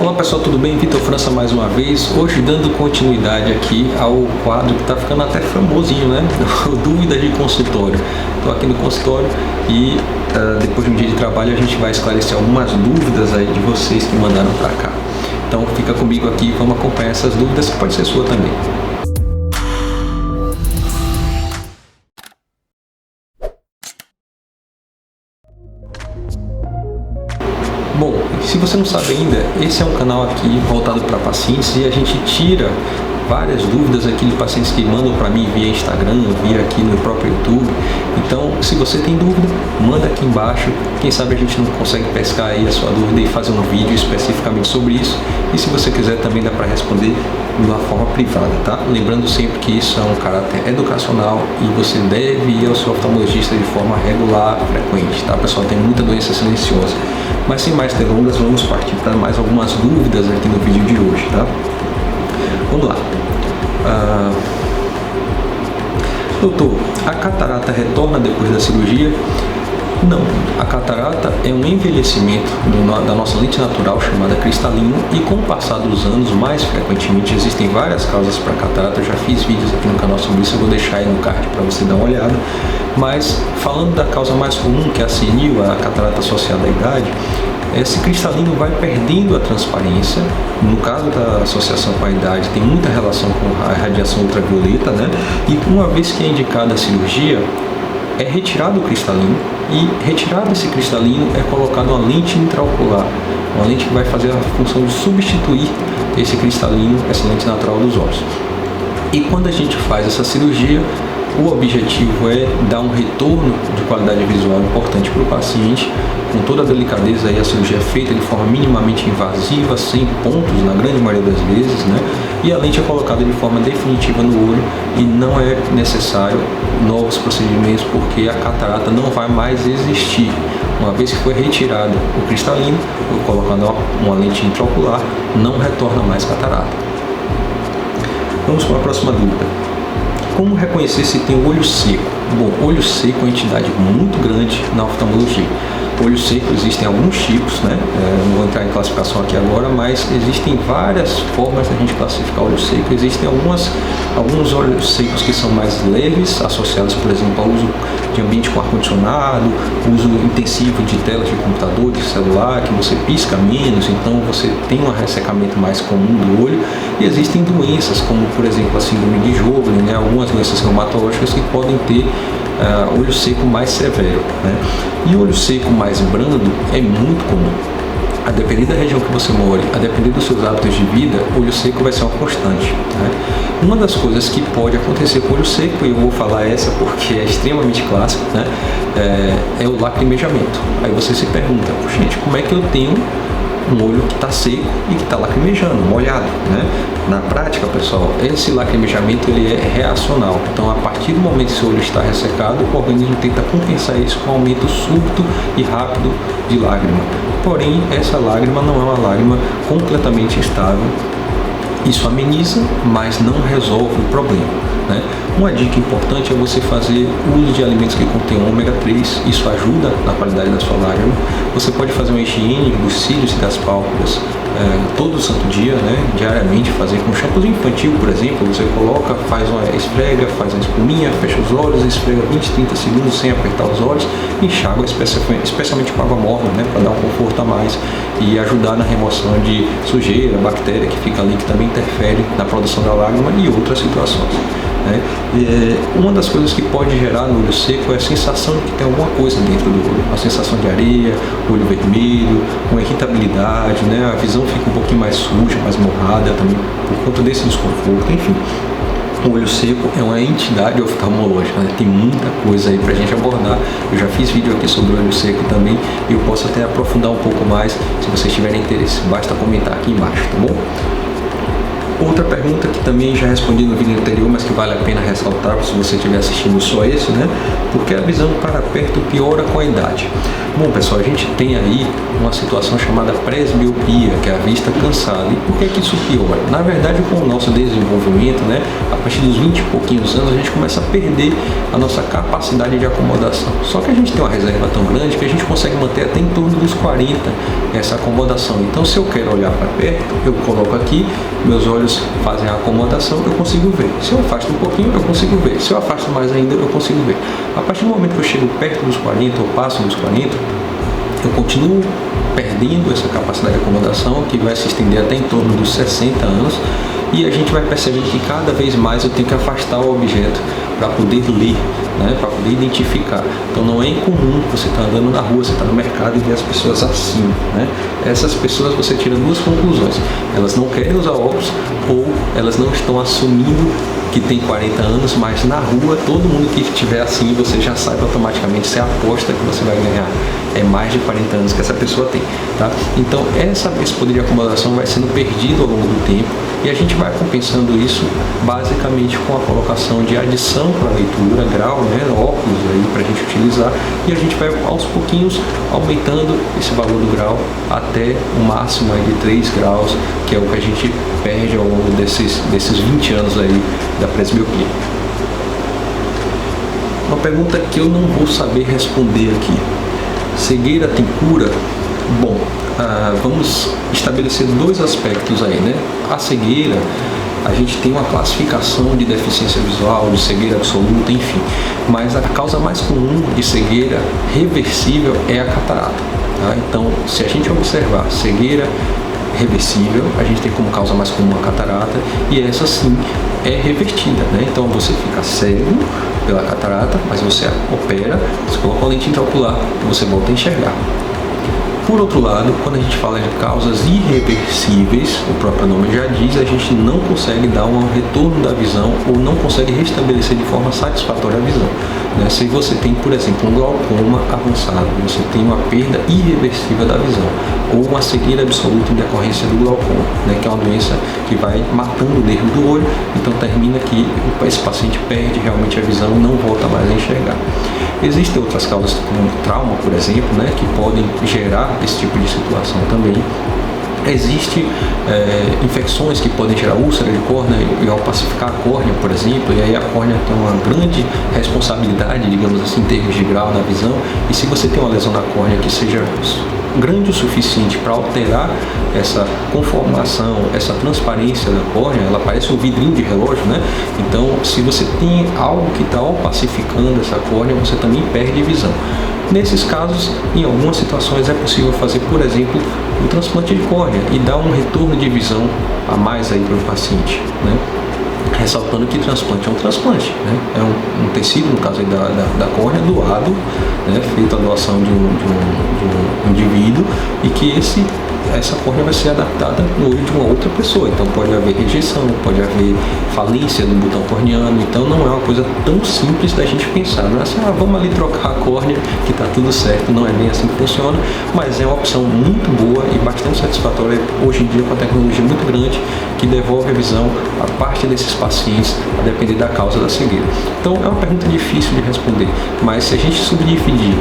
Olá pessoal, tudo bem? Vitor França mais uma vez, hoje dando continuidade aqui ao quadro que está ficando até famosinho, né? Dúvidas de consultório. Estou aqui no consultório e depois de um dia de trabalho a gente vai esclarecer algumas dúvidas aí de vocês que mandaram para cá. Então fica comigo aqui, vamos acompanhar essas dúvidas, que pode ser sua também. Bom, se você não sabe ainda, esse é um canal aqui voltado para pacientes e a gente tira várias dúvidas aqui de pacientes que mandam para mim via Instagram, via aqui no próprio YouTube. Então, se você tem dúvida, manda aqui embaixo. Quem sabe a gente não consegue pescar aí a sua dúvida e fazer um vídeo especificamente sobre isso. E se você quiser também dá para responder de uma forma privada, tá? Lembrando sempre que isso é um caráter educacional e você deve ir ao seu oftalmologista de forma regular, frequente, tá? Pessoal, tem muita doença silenciosa. Mas sem mais delongas, vamos partir para mais algumas dúvidas aqui no vídeo de hoje, tá? Vamos lá. Doutor, a catarata retorna depois da cirurgia? Não, a catarata é um envelhecimento da nossa lente natural chamada cristalino e com o passar dos anos, mais frequentemente, existem várias causas para catarata. Eu já fiz vídeos aqui no canal sobre isso, eu vou deixar aí no card para você dar uma olhada. Mas falando da causa mais comum, que é a senil, a catarata associada à idade, esse cristalino vai perdendo a transparência. No caso da associação com a idade, tem muita relação com a radiação ultravioleta, né? E uma vez que é indicada a cirurgia, é retirado o cristalino e retirado esse cristalino é colocado uma lente intraocular, uma lente que vai fazer a função de substituir esse cristalino, essa lente natural dos olhos. E quando a gente faz essa cirurgia, o objetivo é dar um retorno de qualidade visual importante para o paciente, com toda a delicadeza. Aí a cirurgia é feita de forma minimamente invasiva, sem pontos na grande maioria das vezes, né? E a lente é colocada de forma definitiva no olho e não é necessário novos procedimentos, porque a catarata não vai mais existir. Uma vez que foi retirado o cristalino, colocando uma lente intraocular, não retorna mais catarata. Vamos para a próxima dúvida. Como reconhecer se tem olho seco? Bom, olho seco é uma entidade muito grande na oftalmologia. Olho seco, existem alguns tipos, né? Não vou entrar em classificação aqui agora, mas existem várias formas de a gente classificar olho seco. Existem alguns olhos secos que são mais leves, associados, por exemplo, ao uso de ambiente com ar-condicionado, uso intensivo de telas de computador, de celular, que você pisca menos, então você tem um ressecamento mais comum do olho. E existem doenças, como por exemplo a síndrome de Sjögren, né? Algumas doenças reumatológicas que podem ter olho seco mais severo, né? E olho seco mais brando é muito comum. A depender da região que você mora, a depender dos seus hábitos de vida, olho seco vai ser uma constante, né? Uma das coisas que pode acontecer com olho seco, e eu vou falar essa porque é extremamente clássico, né? É o lacrimejamento. Aí você se pergunta, gente, como é que eu tenho um olho que está seco e que está lacrimejando, molhado, né? Na prática, pessoal, esse lacrimejamento ele é reacional. Então, a partir do momento que seu olho está ressecado, o organismo tenta compensar isso com um aumento súbito e rápido de lágrima. Porém, essa lágrima não é uma lágrima completamente estável. Isso ameniza, mas não resolve o problema, né? Uma dica importante é você fazer uso de alimentos que contêm ômega 3, isso ajuda na qualidade da sua lágrima. Você pode fazer uma higiene dos cílios e das pálpebras todo santo dia, né? Diariamente, fazer com shampoo infantil, por exemplo. Você coloca, faz uma esfrega, faz uma espuminha, fecha os olhos, esfrega 20, 30 segundos sem apertar os olhos, enxágua especialmente com água morna, né? Para dar um conforto a mais e ajudar na remoção de sujeira, bactéria que fica ali, que também interfere na produção da lágrima e outras situações, né? Uma das coisas que pode gerar no olho seco é a sensação de que tem alguma coisa dentro do olho, a sensação de areia, olho vermelho, uma irritabilidade, né? A visão fica um pouquinho mais suja, mais morrada também por conta desse desconforto. Enfim, o olho seco é uma entidade oftalmológica, né? Tem muita coisa aí pra gente abordar. Eu já fiz vídeo aqui sobre o olho seco também e eu posso até aprofundar um pouco mais. Se vocês tiverem interesse, basta comentar aqui embaixo, tá bom? Outra pergunta que também já respondi no vídeo anterior, mas que vale a pena ressaltar se você estiver assistindo só esse, né? Porque a visão para perto piora com a idade. Bom, pessoal, a gente tem aí uma situação chamada presbiopia, que é a vista cansada. E por que isso piora? Na verdade, com o nosso desenvolvimento, né, a partir dos 20 e pouquinhos anos, a gente começa a perder a nossa capacidade de acomodação. Só que a gente tem uma reserva tão grande que a gente consegue manter até em torno dos 40 essa acomodação. Então, se eu quero olhar para perto, eu coloco aqui, meus olhos fazem a acomodação, eu consigo ver. Se eu afasto um pouquinho, eu consigo ver. Se eu afasto mais ainda, eu consigo ver. A partir do momento que eu chego perto dos 40 ou passo dos 40, eu continuo perdendo essa capacidade de acomodação, que vai se estender até em torno dos 60 anos, e a gente vai percebendo que cada vez mais eu tenho que afastar o objeto para poder ler, né, para poder identificar. Então não é incomum você estar andando na rua, você está no mercado e ver as pessoas assim, né? Essas pessoas você tira duas conclusões: elas não querem usar óculos, ou elas não estão assumindo que tem 40 anos, mas na rua todo mundo que estiver assim, você já sabe automaticamente, você aposta que você vai ganhar. É mais de 40 anos que essa pessoa tem, tá? Então esse poder de acomodação vai sendo perdido ao longo do tempo, e a gente vai compensando isso basicamente com a colocação de adição para a leitura, grau, né, óculos aí para a gente utilizar, e a gente vai aos pouquinhos aumentando esse valor do grau até o máximo aí de 3 graus, que é o que a gente perde ao longo desses 20 anos aí da presbiopia. Uma pergunta que eu não vou saber responder aqui: cegueira tem cura? Bom, vamos estabelecer dois aspectos aí, né? A cegueira, a gente tem uma classificação de deficiência visual, de cegueira absoluta, enfim. Mas a causa mais comum de cegueira reversível é a catarata, tá? Então, se a gente observar cegueira reversível, a gente tem como causa mais comum a catarata, e essa sim é revertida, né? Então você fica cego pela catarata, mas você opera, você coloca uma lente intraocular e você volta a enxergar. Por outro lado, quando a gente fala de causas irreversíveis, o próprio nome já diz, a gente não consegue dar um retorno da visão ou não consegue restabelecer de forma satisfatória a visão, né? Se você tem, por exemplo, um glaucoma avançado, você tem uma perda irreversível da visão, ou uma cegueira absoluta em decorrência do glaucoma, né, que é uma doença que vai matando o nervo do olho, então termina que esse paciente perde realmente a visão, não volta mais a enxergar. Existem outras causas, como trauma, por exemplo, né, que podem gerar esse tipo de situação também. Existem infecções que podem gerar úlcera de córnea e opacificar a córnea, por exemplo, e aí a córnea tem uma grande responsabilidade, digamos assim, em termos de grau na visão, e se você tem uma lesão na córnea que seja grande o suficiente para alterar essa conformação, essa transparência da córnea, ela parece um vidrinho de relógio, né? Então, se você tem algo que está opacificando essa córnea, você também perde visão. Nesses casos, em algumas situações, é possível fazer, por exemplo, o transplante de córnea e dar um retorno de visão a mais aí para o paciente, né? Ressaltando que transplante é um transplante, né? É um tecido, no caso aí da córnea, doado, né? Feito a doação de um indivíduo, e que essa córnea vai ser adaptada no olho de uma outra pessoa. Então pode haver rejeição, pode haver falência do botão corneano. Então não é uma coisa tão simples da gente pensar, não é assim, vamos ali trocar a córnea que está tudo certo. Não é bem assim que funciona, mas é uma opção muito boa e bastante satisfatória hoje em dia, com a tecnologia muito grande que devolve a visão a parte desses pacientes, a depender da causa da cegueira. Então é uma pergunta difícil de responder, mas se a gente subdividir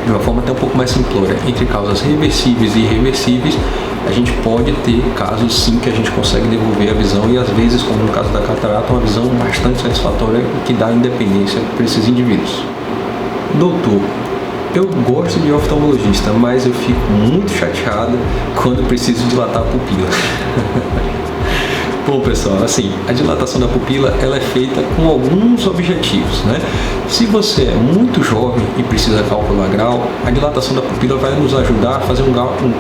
de uma forma até um pouco mais simplória entre causas reversíveis e irreversíveis, a gente pode ter casos sim que a gente consegue devolver a visão, e às vezes, como no caso da catarata, uma visão bastante satisfatória que dá independência para esses indivíduos. Doutor, eu gosto de oftalmologista, mas eu fico muito chateado quando preciso dilatar a pupila. Bom, pessoal, assim, a dilatação da pupila, ela é feita com alguns objetivos, né? Se você é muito jovem e precisa calcular grau, a dilatação da pupila vai nos ajudar a fazer um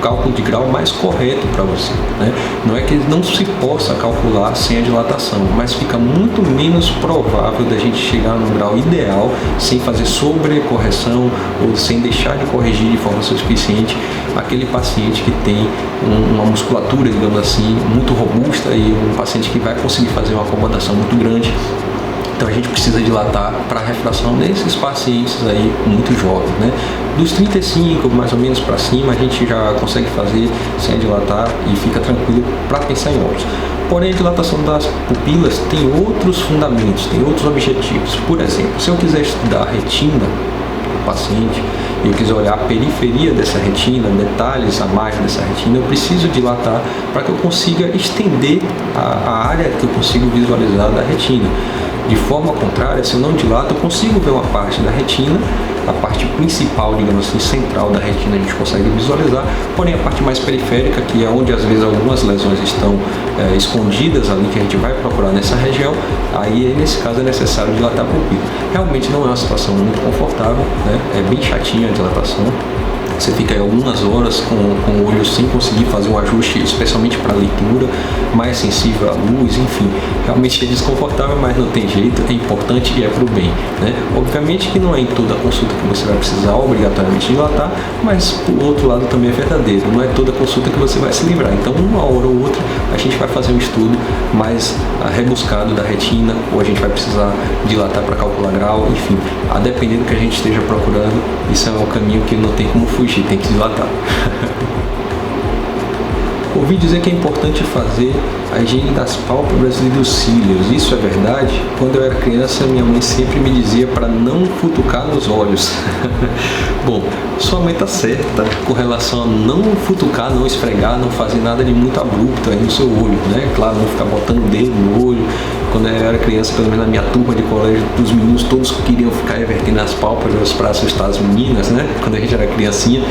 cálculo de grau mais correto para você, né? Não é que não se possa calcular sem a dilatação, mas fica muito menos provável da gente chegar num grau ideal sem fazer sobrecorreção ou sem deixar de corrigir de forma suficiente aquele paciente que tem uma musculatura, digamos assim, muito robusta, e um paciente que vai conseguir fazer uma acomodação muito grande Então a gente precisa dilatar para refração nesses pacientes aí muito jovens, né? Dos 35 mais ou menos para cima a gente já consegue fazer sem dilatar e fica tranquilo para pensar em óculos. Porém, a dilatação das pupilas tem outros fundamentos, tem outros objetivos. Por exemplo, se eu quiser estudar a retina do paciente e eu quiser olhar a periferia dessa retina, detalhes, a margem dessa retina, eu preciso dilatar para que eu consiga estender a área que eu consigo visualizar da retina. De forma contrária, se eu não dilato, eu consigo ver uma parte da retina, a parte principal, digamos assim, central da retina a gente consegue visualizar, porém a parte mais periférica, que é onde às vezes algumas lesões estão escondidas ali, que a gente vai procurar nessa região, aí nesse caso é necessário dilatar a pupila. Realmente não é uma situação muito confortável, né? É bem chatinha a dilatação. Você fica aí algumas horas com o olho sem conseguir fazer um ajuste, especialmente para leitura, mais sensível à luz, enfim. Realmente é desconfortável, mas não tem jeito, é importante e é para o bem, né? Obviamente que não é em toda consulta que você vai precisar obrigatoriamente dilatar, mas por outro lado também é verdadeiro, não é toda consulta que você vai se livrar. Então uma hora ou outra a gente vai fazer um estudo mais rebuscado da retina, ou a gente vai precisar dilatar para calcular grau, enfim, a depender do que a gente esteja procurando, isso é um caminho que não tem como fugir, tem que dilatar. Ouvi dizer que é importante fazer a higiene das pálpebras e dos cílios. Isso é verdade? Quando eu era criança, minha mãe sempre me dizia para não futucar nos olhos. Bom, sua mãe está certa com relação a não futucar, não esfregar, não fazer nada de muito abrupto aí no seu olho, né? Claro, não ficar botando o dedo no olho. Quando eu era criança, pelo menos na minha turma de colégio, os meninos todos queriam ficar revertendo as pálpebras para assustar as meninas, né? Quando a gente era criancinha,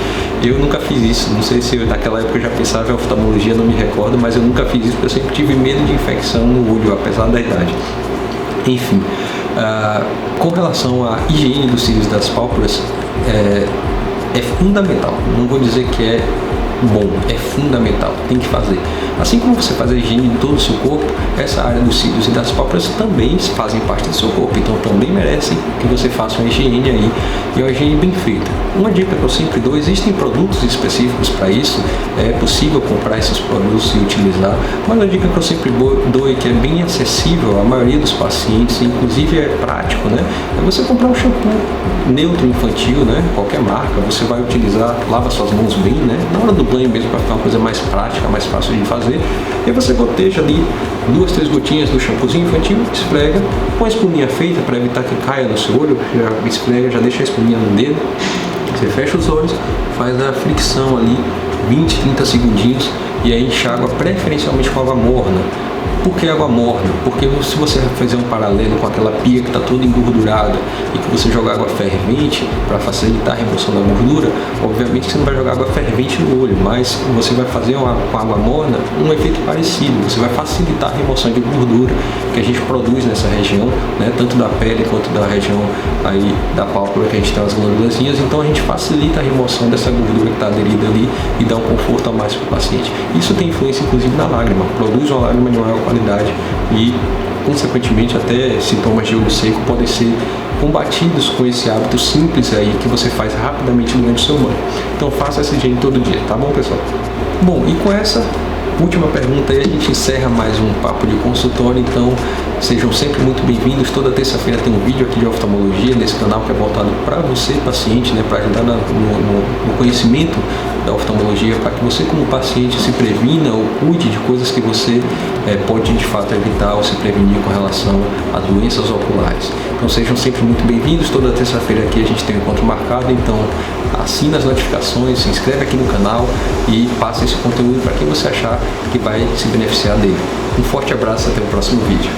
eu nunca fiz isso. Não sei se naquela época eu já pensava em oftalmologia, não me recordo, mas eu nunca fiz isso porque eu sempre tive medo de infecção no olho, apesar da idade. Enfim, com relação à higiene dos cílios e das pálpebras, é fundamental. Não vou dizer que é bom, é fundamental, tem que fazer. Assim como você faz a higiene de todo o seu corpo, essa área dos cílios e das pálpebras também fazem parte do seu corpo, então também merecem que você faça uma higiene aí, e uma higiene bem feita. Uma dica que eu sempre dou, existem produtos específicos para isso, é possível comprar esses produtos e utilizar, mas a dica que eu sempre dou e que é bem acessível à maioria dos pacientes, inclusive é prático, né? É você comprar um shampoo neutro infantil, né? Qualquer marca, você vai utilizar, lava suas mãos bem, né? Na hora do banho mesmo, para ficar uma coisa mais prática, mais fácil de fazer. E aí você goteja ali 2, 3 gotinhas do shampoozinho infantil, esfrega, põe a espuminha feita para evitar que caia no seu olho, já esfrega, já deixa a espuminha no dedo, você fecha os olhos, faz a fricção ali, 20, 30 segundinhos, e aí enxágua preferencialmente com água morna. Por que água morna? Porque se você fizer um paralelo com aquela pia que está toda engordurada e que você joga água fervente para facilitar a remoção da gordura, obviamente você não vai jogar água fervente no olho, mas você vai fazer com água morna um efeito parecido. Você vai facilitar a remoção de gordura que a gente produz nessa região, né, tanto da pele quanto da região aí da pálpebra, que a gente tem as glândulazinhas. Então a gente facilita a remoção dessa gordura que está aderida ali e dá um conforto a mais para o paciente. Isso tem influência inclusive na lágrima, produz uma lágrima de maior qualidade e, consequentemente, até sintomas de olho seco podem ser combatidos com esse hábito simples aí que você faz rapidamente durante o seu banho. Então faça essa higiene todo dia, tá bom, pessoal? Bom, e com essa última pergunta aí a gente encerra mais um papo de consultório. Então sejam sempre muito bem-vindos. Toda terça-feira tem um vídeo aqui de oftalmologia nesse canal que é voltado para você, paciente, né, para ajudar no conhecimento da oftalmologia, para que você como paciente se previna ou cuide de coisas que você pode de fato evitar ou se prevenir com relação a doenças oculares. Então sejam sempre muito bem-vindos. Toda terça-feira aqui a gente tem um encontro marcado, então assina as notificações, se inscreve aqui no canal e passa esse conteúdo para quem você achar que vai se beneficiar dele. Um forte abraço, até o próximo vídeo.